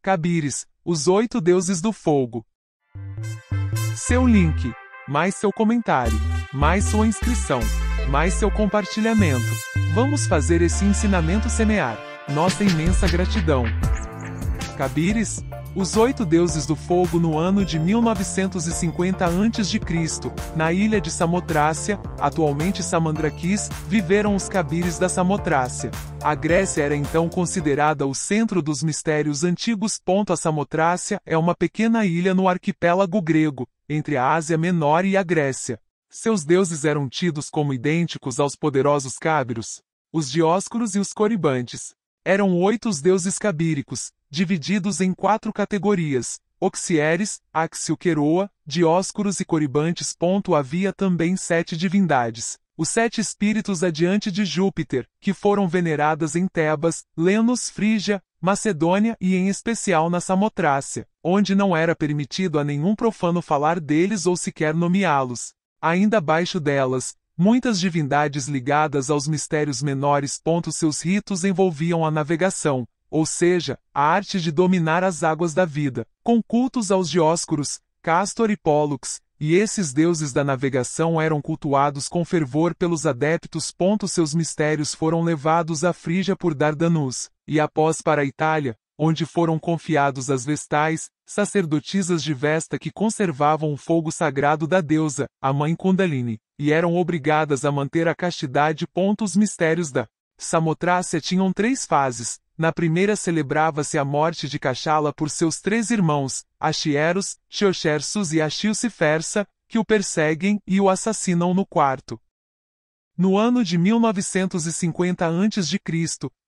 Cabires, os 8 deuses do fogo. Seu link, mais seu comentário, mais sua inscrição, mais seu compartilhamento. Vamos fazer esse ensinamento semear nossa imensa gratidão. Cabires, os 8 deuses do fogo. No ano de 1950 a.C., na ilha de Samotrácia, atualmente Samandrakis, viveram os Cabires da Samotrácia. A Grécia era então considerada o centro dos mistérios antigos. A Samotrácia é uma pequena ilha no arquipélago grego, entre a Ásia Menor e a Grécia. Seus deuses eram tidos como idênticos aos poderosos Cábiros, os Dioscuros e os Coribantes. Eram 8 os deuses cabíricos, divididos em 4 categorias: Oxieres, Axio Queroa, Dioscuros e Coribantes. Havia também 7 divindades, os 7 espíritos adiante de Júpiter, que foram veneradas em Tebas, Lemnos, Frígia, Macedônia e em especial na Samotrácia, onde não era permitido a nenhum profano falar deles ou sequer nomeá-los. Ainda abaixo delas, muitas divindades ligadas aos mistérios menores. Seus ritos envolviam a navegação, ou seja, a arte de dominar as águas da vida, com cultos aos Dioscuros, Castor e Pólux, e esses deuses da navegação eram cultuados com fervor pelos adeptos. Seus mistérios foram levados à Frígia por Dardanus, e após para a Itália, onde foram confiados às Vestais, sacerdotisas de Vesta que conservavam o fogo sagrado da deusa, a mãe Kundalini, e eram obrigadas a manter a castidade. Os mistérios da Samotrácia tinham 3 fases. Na primeira celebrava-se a morte de Cachala por seus 3 irmãos, Axieros, Xioxerxus e Axilcifersa, que o perseguem e o assassinam no quarto. No ano de 1950 a.C.,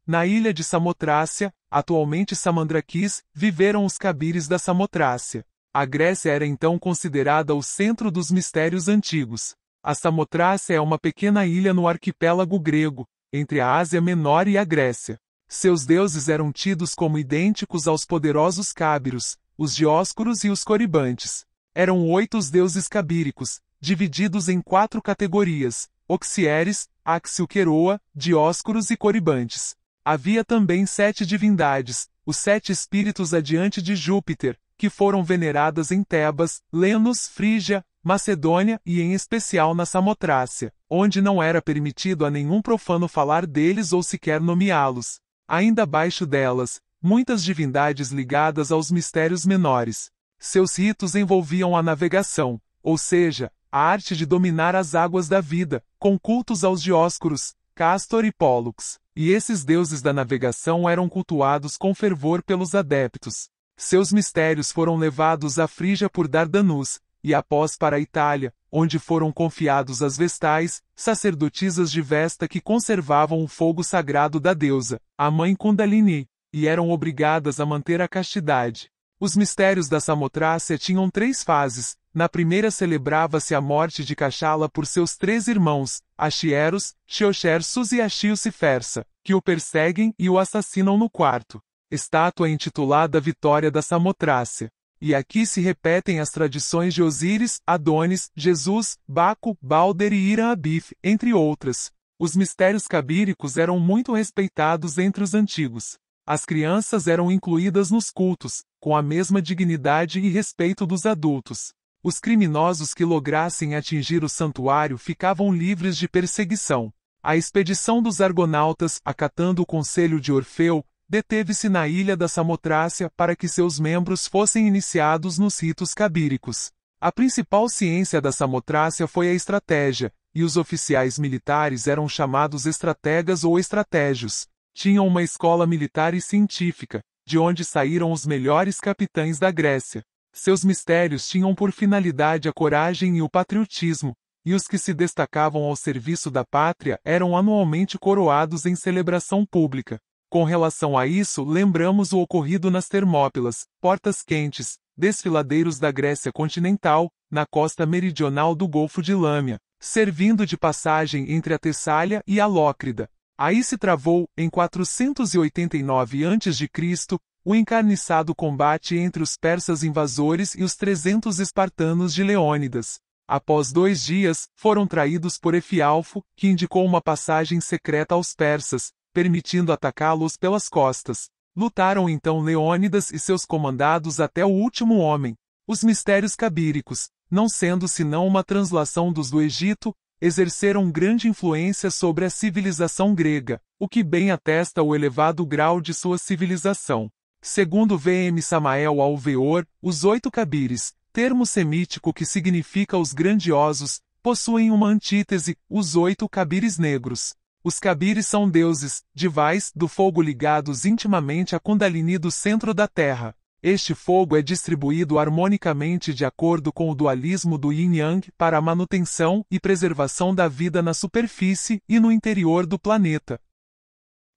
na ilha de Samotrácia, atualmente Samandrakis, viveram os Cabires da Samotrácia. A Grécia era então considerada o centro dos mistérios antigos. A Samotrácia é uma pequena ilha no arquipélago grego, entre a Ásia Menor e a Grécia. Seus deuses eram tidos como idênticos aos poderosos Cábiros, os Dioscuros e os Coribantes. Eram 8 os deuses cabíricos, divididos em 4 categorias: Oxieres, Axio Queroa, Dioscuros e Coribantes. Havia também 7 divindades, os 7 espíritos adiante de Júpiter, que foram veneradas em Tebas, Lemnos, Frígia, Macedônia e em especial na Samotrácia, onde não era permitido a nenhum profano falar deles ou sequer nomeá-los. Ainda abaixo delas, muitas divindades ligadas aos mistérios menores. Seus ritos envolviam a navegação, ou seja, a arte de dominar as águas da vida, com cultos aos Dioscuros, Castor e Pólux, e esses deuses da navegação eram cultuados com fervor pelos adeptos. Seus mistérios foram levados à Frígia por Dardanus, e após para a Itália, onde foram confiados às Vestais, sacerdotisas de Vesta que conservavam o fogo sagrado da deusa, a mãe Kundalini, e eram obrigadas a manter a castidade. Os mistérios da Samotrácia tinham 3 fases. Na primeira celebrava-se a morte de Cachala por seus 3 irmãos, Axieros, Xioxerxus e Axilcifersa, que o perseguem e o assassinam no quarto. Estátua intitulada Vitória da Samotrácia. E aqui se repetem as tradições de Osíris, Adonis, Jesus, Baco, Balder e Irã-Abif, entre outras. Os mistérios cabíricos eram muito respeitados entre os antigos. As crianças eram incluídas nos cultos, com a mesma dignidade e respeito dos adultos. Os criminosos que lograssem atingir o santuário ficavam livres de perseguição. A expedição dos argonautas, acatando o conselho de Orfeu, deteve-se na ilha da Samotrácia para que seus membros fossem iniciados nos ritos cabíricos. A principal ciência da Samotrácia foi a estratégia, e os oficiais militares eram chamados estrategas ou estratégios. Tinham uma escola militar e científica, de onde saíram os melhores capitães da Grécia. Seus mistérios tinham por finalidade a coragem e o patriotismo, e os que se destacavam ao serviço da pátria eram anualmente coroados em celebração pública. Com relação a isso, lembramos o ocorrido nas Termópilas, portas quentes, desfiladeiros da Grécia continental, na costa meridional do Golfo de Lâmia, servindo de passagem entre a Tessália e a Lócrida. Aí se travou, em 489 a.C., o encarniçado combate entre os persas invasores e os 300 espartanos de Leônidas. Após 2 dias, foram traídos por Efialfo, que indicou uma passagem secreta aos persas, permitindo atacá-los pelas costas. Lutaram então Leônidas e seus comandados até o último homem. Os mistérios cabíricos, não sendo senão uma translação dos do Egito, exerceram grande influência sobre a civilização grega, o que bem atesta o elevado grau de sua civilização. Segundo V.M. Samael Alveor, os 8 cabires, termo semítico que significa os grandiosos, possuem uma antítese, os 8 cabires negros. Os cabires são deuses, divais, do fogo ligados intimamente à Kundalini do centro da Terra. Este fogo é distribuído harmonicamente de acordo com o dualismo do Yin-Yang para a manutenção e preservação da vida na superfície e no interior do planeta.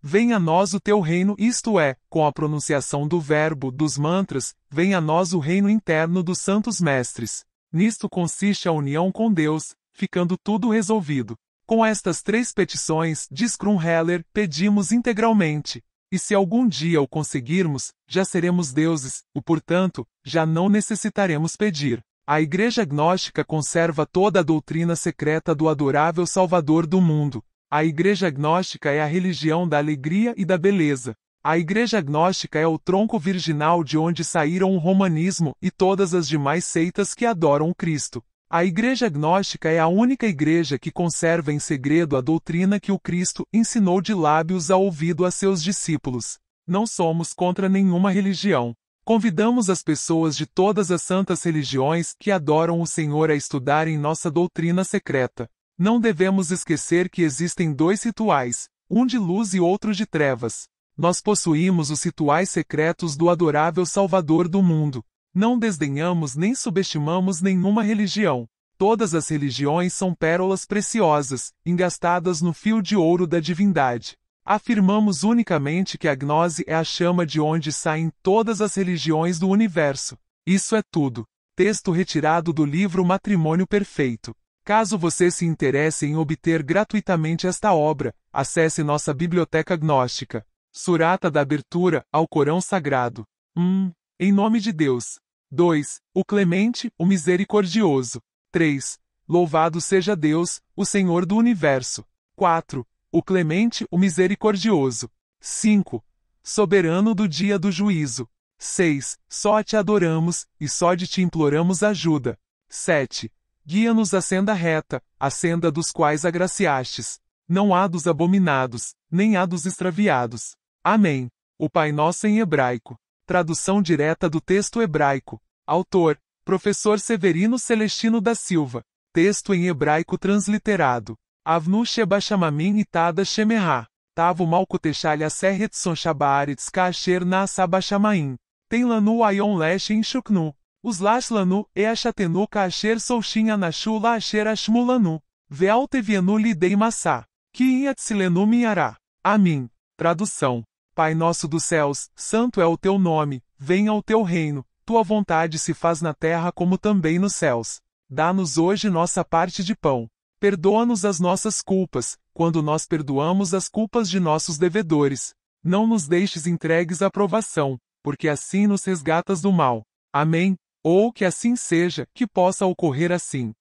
Venha a nós o teu reino, isto é, com a pronunciação do verbo, dos mantras, venha a nós o reino interno dos santos mestres. Nisto consiste a união com Deus, ficando tudo resolvido. Com estas 3 petições, diz Krumheller, pedimos integralmente. E se algum dia o conseguirmos, já seremos deuses, portanto, já não necessitaremos pedir. A Igreja Gnóstica conserva toda a doutrina secreta do adorável Salvador do mundo. A Igreja Gnóstica é a religião da alegria e da beleza. A Igreja Gnóstica é o tronco virginal de onde saíram o romanismo e todas as demais seitas que adoram o Cristo. A Igreja Gnóstica é a única igreja que conserva em segredo a doutrina que o Cristo ensinou de lábios a ouvido a seus discípulos. Não somos contra nenhuma religião. Convidamos as pessoas de todas as santas religiões que adoram o Senhor a estudarem nossa doutrina secreta. Não devemos esquecer que existem 2 rituais, um de luz e outro de trevas. Nós possuímos os rituais secretos do adorável Salvador do mundo. Não desdenhamos nem subestimamos nenhuma religião. Todas as religiões são pérolas preciosas, engastadas no fio de ouro da divindade. Afirmamos unicamente que a gnose é a chama de onde saem todas as religiões do universo. Isso é tudo. Texto retirado do livro Matrimônio Perfeito. Caso você se interesse em obter gratuitamente esta obra, acesse nossa biblioteca gnóstica. Surata da abertura ao Corão Sagrado. 1. Em nome de Deus. 2. O Clemente, o Misericordioso. 3. Louvado seja Deus, o Senhor do Universo. 4. O Clemente, o Misericordioso. 5. Soberano do dia do juízo. 6. Só te adoramos, e só de te imploramos ajuda. 7. Guia-nos à senda reta, a senda dos quais agraciastes. Não há dos abominados, nem há dos extraviados. Amém. O Pai Nosso em hebraico. Tradução direta do texto hebraico. Autor: Professor Severino Celestino da Silva. Texto em hebraico transliterado. Avnu Sheba Shamamin Itada Shemerá. Tavu Malkutechalha Serretson Shabaaretz Kaasher Na Sabashamain. Tem lanu Ayon Leshin Shuknu. Os Lashlanu e Achatenu Kaasher Soushin Anashu Laasher Ashmulanu. Vealtevianu Lidei Massá. Ki Yatsilenu Miará. Amém. Tradução. Pai nosso dos céus, santo é o teu nome, venha o teu reino, tua vontade se faz na terra como também nos céus. Dá-nos hoje nossa parte de pão. Perdoa-nos as nossas culpas, quando nós perdoamos as culpas de nossos devedores. Não nos deixes entregues à provação, porque assim nos resgatas do mal. Amém. Ou que assim seja, que possa ocorrer assim.